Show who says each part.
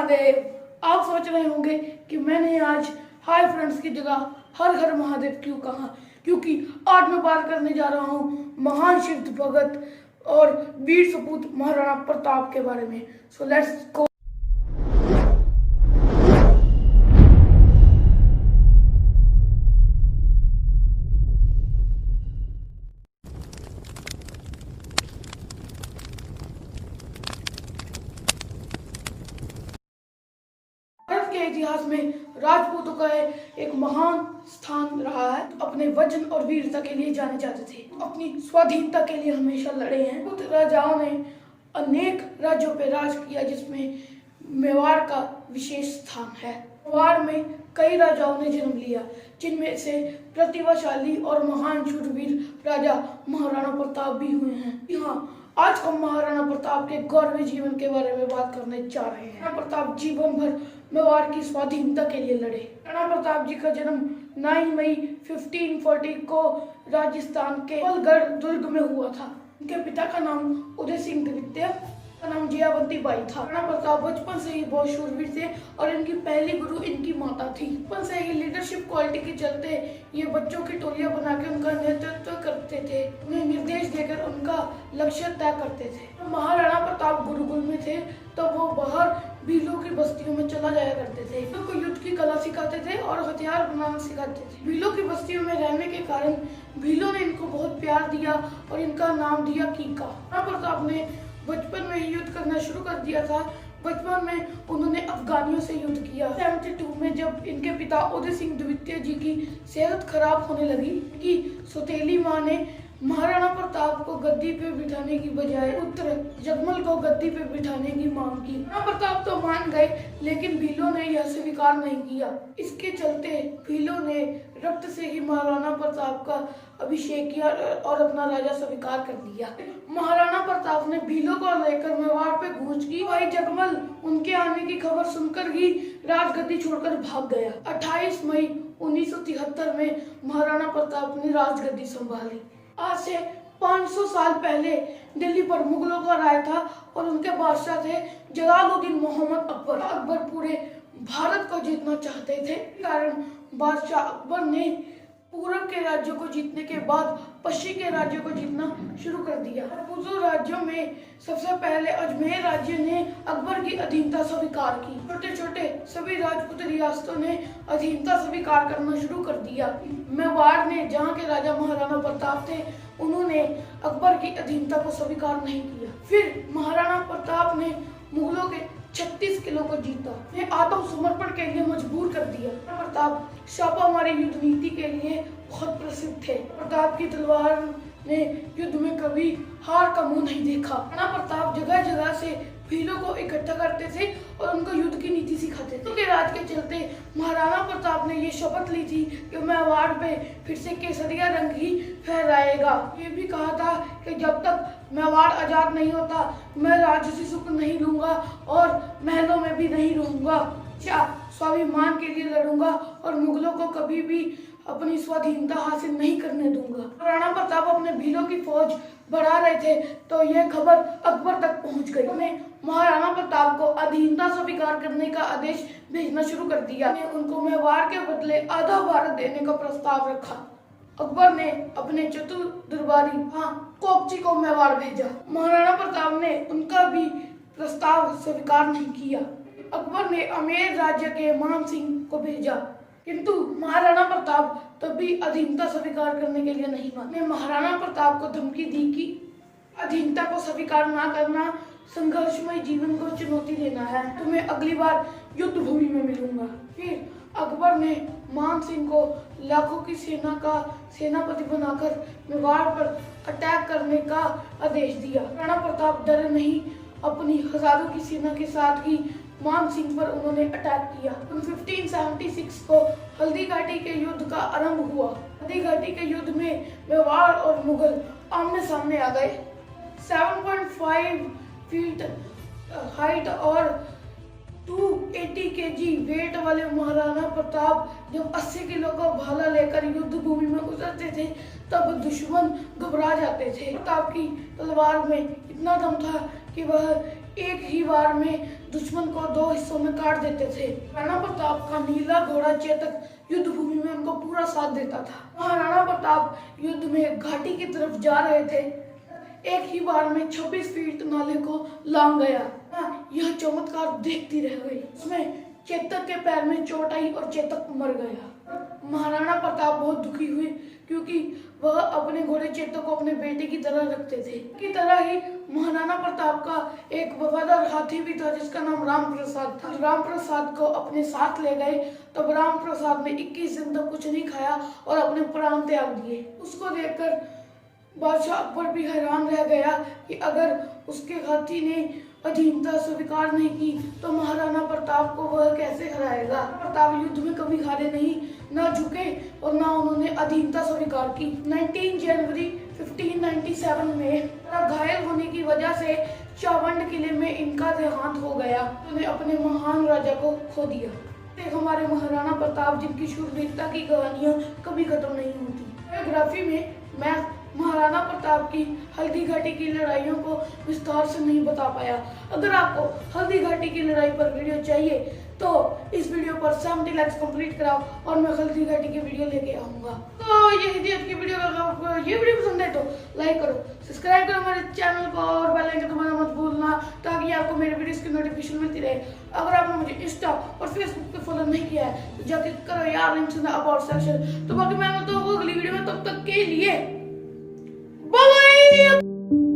Speaker 1: महादेव। आप सोच रहे होंगे कि मैंने आज हाय फ्रेंड्स की जगह हर हर महादेव क्यों कहा, क्योंकि आज मैं बात करने जा रहा हूँ महान शिव भगत और वीर सपूत महाराणा प्रताप के बारे में। So let's go. भारत के इतिहास में राजपूतों का एक महान स्थान रहा है। अपने वजन और वीरता के लिए जाने जाते थे, अपनी स्वाधीनता के लिए हमेशा लड़े हैं। कुछ राजाओं ने अनेक राज्यों पर राज किया, जिसमें मेवाड़ का विशेष स्थान है। मेवाड़ में कई राजाओं ने जन्म लिया, जिनमें से प्रतिभाशाली और महान शूरवीर राजा महाराणा प्रताप भी हुए हैं। हाँ, आज हम महाराणा प्रताप के गौरवी जीवन के बारे में बात करने जा रहे हैं। महाराणा प्रताप जीवन भर मेवाड़ की स्वाधीनता के लिए लड़े। महाराणा प्रताप जी का जन्म 9 मई 1540 को राजस्थान के पलगढ़ दुर्ग में हुआ था। उनके पिता का नाम उदय सिंह द्वितीय का नाम जयावंती बाई था। महाराणा प्रताप बचपन से ही बहुत शूरवीर थे और इनकी पहली गुरु इनकी माता थी। बचपन से ही लीडरशिप क्वालिटी के चलते ये बच्चों की टोलियां बना के उनका नेतृत्व करते थे, उन्हें निर्देश देकर उनका लक्ष्य तय करते थे। महाराणा प्रताप गुरुकुल में थे तो वो बाहर भीलों की बस्तियों में चला जाया करते थे। उनको युद्ध की कला सिखाते थे और हथियार बनाना सिखाते थे। भीलों की बस्तियों में रहने के कारण भीलों ने इनको बहुत प्यार दिया और इनका नाम दिया कीका। महाराणा प्रताप ने बचपन में ही युद्ध करना शुरू कर दिया था। बचपन में उन्होंने अफगानियों से युद्ध किया। 72 में जब इनके पिता उदय सिंह द्वितीय जी की सेहत खराब होने लगी, इनकी सौतेली माँ ने महाराणा प्रताप को गद्दी पे बिठाने की बजाय पुत्र जगमल को गद्दी पे बिठाने की मांग की। महाराणा प्रताप तो मान गए, लेकिन भीलों ने यह स्वीकार नहीं किया। इसके चलते भीलों ने रक्त से ही महाराणा प्रताप का अभिषेक किया और अपना राजा स्वीकार कर लिया। महाराणा प्रताप ने भीलों को लेकर मेवाड़ पे कूच की। भाई जगमल उनके आने की खबर सुनकर ही राजगद्दी छोड़कर भाग गया। 28 मई 1973 में महाराणा प्रताप ने राजगद्दी संभाली। आज से 500 साल पहले दिल्ली पर मुगलों का राज था और उनके बादशाह थे जलालुद्दीन मोहम्मद अकबर। अकबर पूरे भारत को जीतना चाहते थे, कारण बादशाह अकबर ने पूरब के राज्यों को जीतने के बाद पश्चिम के राज्यों को जीतना शुरू कर दिया। पूर्व राज्यों में सबसे पहले अजमेर राज्य ने अकबर की अधीनता स्वीकार की। छोटे छोटे सभी राजपूत रियासतों ने अधीनता स्वीकार करना शुरू कर दिया। मेवाड़ ने, जहाँ के राजा महाराणा प्रताप थे, उन्होंने अकबर की अधीनता को स्वीकार नहीं किया। फिर महाराणा प्रताप ने मुगलों के 36 किलों को जीता, आत्मसमर्पण के लिए मजबूर कर दिया। प्रताप छापामारी युद्ध नीति के लिए बहुत प्रसिद्ध थे। प्रताप की तलवार ने युद्ध में कभी हार का मुंह नहीं देखा। महाराणा प्रताप जगह जगह से भीलों को इकट्ठा करते थे और उनको युद्ध की नीति सिखाते थे। उनके राज के चलते महाराणा प्रताप ने ये शपथ ली थी कि मेवाड़ पे फिर से केसरिया रंग ही फहराएगा। ये भी कहा था कि जब तक मेवाड़ आजाद नहीं होता मैं राजसी सुख नहीं लूंगा और महलों में भी नहीं रहूंगा। स्वाभिमान के लिए लड़ूंगा और मुगलों को कभी भी अपनी स्वाधीनता हासिल नहीं करने दूंगा। महाराणा प्रताप अपने भीलों की फौज बढ़ा रहे थे तो यह खबर अकबर तक पहुंच गई। उन्होंने महाराणा प्रताप को अधीनता स्वीकार करने का आदेश भेजना शुरू कर दिया। उनको मेवाड़ के बदले आधा भारत देने का प्रस्ताव रखा। अकबर ने अपने चतुर दरबारी कोकची को मेवाड़ भेजा। महाराणा प्रताप ने उनका भी प्रस्ताव स्वीकार नहीं किया। अकबर ने अमेर राज्य के मान सिंह को भेजा, किंतु महाराणा प्रताप तभी अधीनता स्वीकार करने के लिए नहीं माने। महाराणा प्रताप को धमकी दी कि अधीनता को स्वीकार ना करना संघर्षमय जीवन को चुनौती देना है, तुम्हें अगली बार युद्ध भूमि में मिलूंगा। फिर अकबर ने मान सिंह को लाखों की सेना का सेनापति बनाकर मेवाड़ पर अटैक करने का आदेश दिया। महाराणा प्रताप डरे नहीं, अपनी हजारों की सेना के साथ ही मान सिंह पर उन्होंने अटैक किया। 1576 को हल्दी घाटी के युद्ध का आरंभ हुआ। हल्दी घाटी के युद्ध में मेवाड़ और मुगल आमने सामने आ गए। 7.5 फीट हाइट और 280 केजी वेट वाले महाराणा प्रताप जब 80 किलो का भाला लेकर युद्ध भूमि में उतरते थे तब दुश्मन घबरा जाते थे। प्रताप की तलवार में इतना दम था कि वह एक ही बार में दुश्मन को 2 हिस्सों में काट देते थे। महाराणा प्रताप का नीला घोड़ा चेतक युद्ध भूमि में उनको पूरा साथ देता था। महाराणा प्रताप युद्ध में घाटी की तरफ जा रहे थे, एक ही बार में 26 फीट नाले को लांग गया। यह चमत्कार देखती रह गई। उसमें चेतक के पैर में चोट आई और चेतक मर गया। महाराणा प्रताप बहुत दुखी हुए क्योंकि वह अपने घोड़े चेतक को अपने बेटे की तरह रखते थे। की तरह ही महाराणा प्रताप का एक वफादार हाथी भी था जिसका नाम राम प्रसाद था। राम प्रसाद को अपने साथ ले गए तब राम प्रसाद ने 21 दिन तक कुछ नहीं खाया और अपने प्राण त्याग दिए। उसको देखकर बादशाह अकबर भी हैरान रह गया कि अगर उसके हाथी ने अधीनता स्वीकार नहीं की तो महाराणा प्रताप को वह कैसे हराएगा। प्रताप युद्ध में कभी हारे नहीं, न झुके और न उन्होंने अधीनता स्वीकार की। 19 जनवरी 1597 में घायल होने की वजह से चावंड किले में इनका देहांत हो गया। उन्होंने अपने महान राजा को खो दिया। हमारे महाराणा प्रताप जिनकी शूरवीरता की कहानियां कभी खत्म नहीं होती। बायोग्राफी में मैं महाराणा प्रताप की हल्दी घाटी की लड़ाइयों को विस्तार से नहीं बता पाया। अगर आपको हल्दी घाटी की लड़ाई पर वीडियो चाहिए तो इस वीडियो पर 70 लाइक्स कंप्लीट कराओ और मैं हल्दी घाटी की वीडियो लेके आऊंगा। तो यही थी आज की वीडियो। अगर आपको ये वीडियो पसंद है तो लाइक करो, सब्सक्राइब करो मेरे चैनल को और बेल आइकन दबाना मत भूलना ताकि आपको मेरे वीडियोस की नोटिफिकेशन मिलती रहे। अगर आपने मुझे इंस्टा और फेसबुक पे फॉलो नहीं किया है तो जाके करो यार, links in the about section. तो बाकी मैं मिलता हूँ अगली वीडियो में, तब तक के लिए बाय बाय।